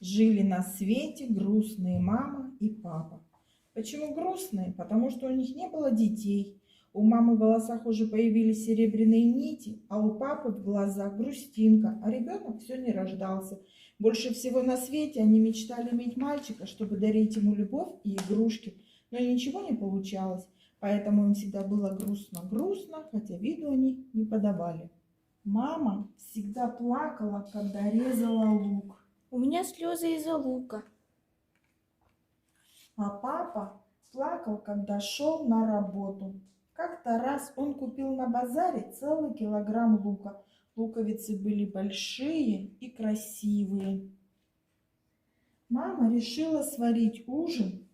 Жили на свете грустные мама и папа. Почему грустные? Потому что у них не было детей. У мамы в волосах уже появились серебряные нити, а у папы в глазах грустинка, а ребенок все не рождался. Больше всего на свете они мечтали иметь мальчика, чтобы дарить ему любовь и игрушки, но ничего не получалось, поэтому им всегда было грустно-грустно, хотя виду они не подавали. Мама всегда плакала, когда резала лук. У меня слезы из-за лука. А папа плакал, когда шел на работу. Как-то раз он купил на базаре целый килограмм лука. Луковицы были большие и красивые. Мама решила сварить ужин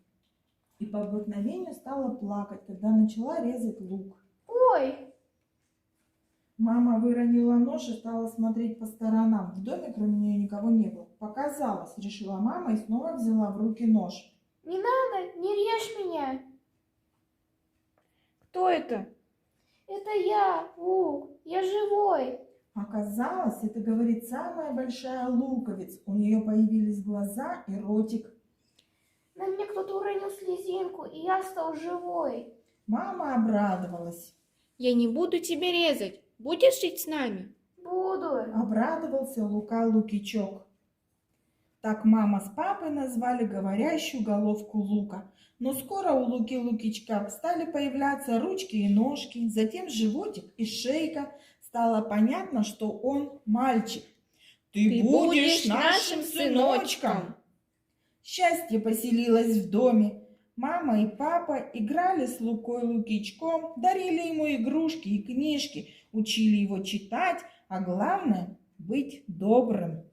и по обыкновению стала плакать, когда начала резать лук. Ой, Мама выронила нож и стала смотреть по сторонам. В доме кроме нее никого не было. Показалось, решила мама и снова взяла в руки нож. не надо, не режь меня. Кто это? Это я, лук, я живой. Оказалось, это говорит самая большая луковица. У нее появились глаза и ротик. На мне кто-то уронил слезинку, и я стал живой. Мама обрадовалась. Я не буду тебя резать. Будешь жить с нами? Буду. Обрадовался Лука Лукичок. Так мама с папой назвали говорящую головку лука. Но скоро у Луки Лукичка стали появляться ручки и ножки, затем животик и шейка. Стало понятно, что он мальчик. Ты будешь нашим сыночком. Счастье поселилось в доме. Мама и папа играли с Лукой Лукичком, дарили ему игрушки и книжки, учили его читать, а главное – быть добрым.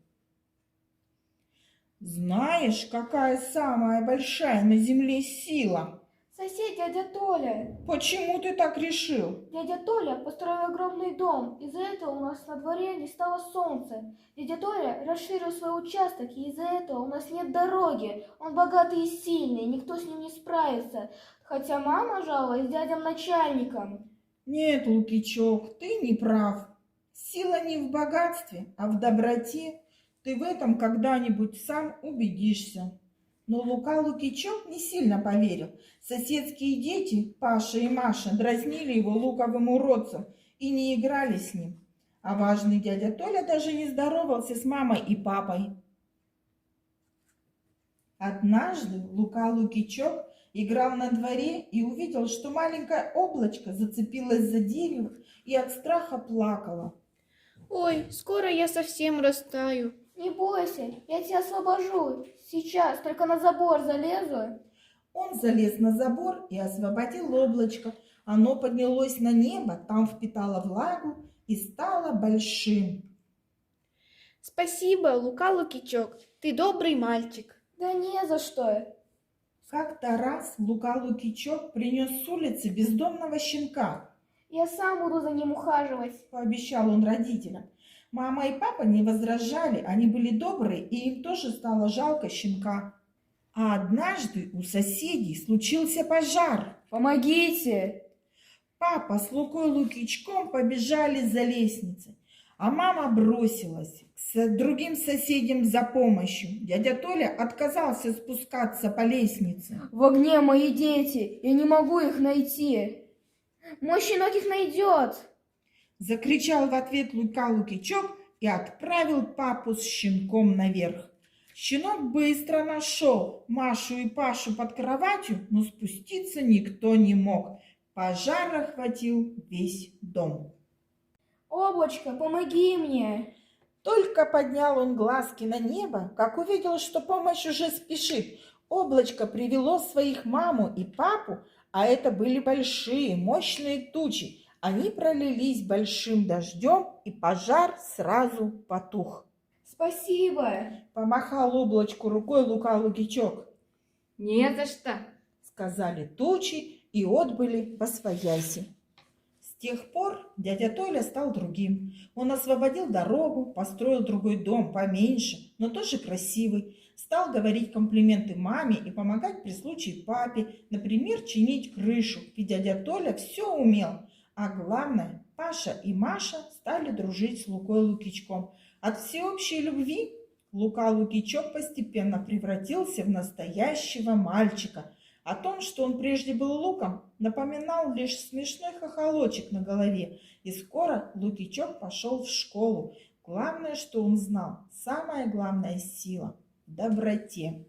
Знаешь, какая самая большая на земле сила? Сосед дядя Толя. Почему ты так решил? Дядя Толя построил огромный дом. Из-за этого у нас на дворе не стало солнца. Дядя Толя расширил свой участок, и из-за этого у нас нет дороги. Он богатый и сильный, никто с ним не справится. Хотя мама жаловалась дядям начальникам. Нет, Лукичок, ты не прав. Сила не в богатстве, а в доброте. Ты в этом когда-нибудь сам убедишься. Но Лука Лукичок не сильно поверил. Соседские дети, Паша и Маша, дразнили его луковым уродцем и не играли с ним. А важный дядя Толя даже не здоровался с мамой и папой. Однажды Лука Лукичок играл на дворе и увидел, что маленькое облачко зацепилось за дерево и от страха плакало. Ой, скоро я совсем растаю. Не бойся, я тебя освобожу. Сейчас, только на забор залезу. Он залез на забор и освободил облачко. Оно поднялось на небо, там впитало влагу и стало большим. Спасибо, Лука Лукичок. Ты добрый мальчик. Да не за что. Как-то раз Лука Лукичок принес с улицы бездомного щенка. Я сам буду за ним ухаживать. Пообещал он родителям. Мама и папа не возражали, они были добрые, и им тоже стало жалко щенка. А однажды у соседей случился пожар. Помогите! Папа с Лукой Лукичком побежали за лестницей, а мама бросилась к другим соседям за помощью. Дядя Толя отказался спускаться по лестнице. В огне мои дети, я не могу их найти. Мой щенок их найдет. Закричал в ответ Лука Лукичок и отправил папу с щенком наверх. Щенок быстро нашел Машу и Пашу под кроватью, но спуститься никто не мог. Пожар охватил весь дом. Облачко, помоги мне. Только поднял он глазки на небо, как увидел, что помощь уже спешит. Облачко привело своих маму и папу, а это были большие, мощные тучи. Они пролились большим дождем, и пожар сразу потух. Спасибо. Помахал облачку рукой Лука Лукичок. Не за что. Сказали тучи и отбыли восвояси. С тех пор дядя Толя стал другим. Он освободил дорогу, построил другой дом поменьше, но тоже красивый. Стал говорить комплименты маме и помогать при случае папе, например, чинить крышу, ведь дядя Толя все умел. А главное, Паша и Маша стали дружить с Лукой Лукичком. От всеобщей любви Лука Лукичок постепенно превратился в настоящего мальчика. О том, что он прежде был Луком, напоминал лишь смешной хохолочек на голове. И скоро Лукичок пошел в школу. Главное, что он знал, самая главная сила – в доброте.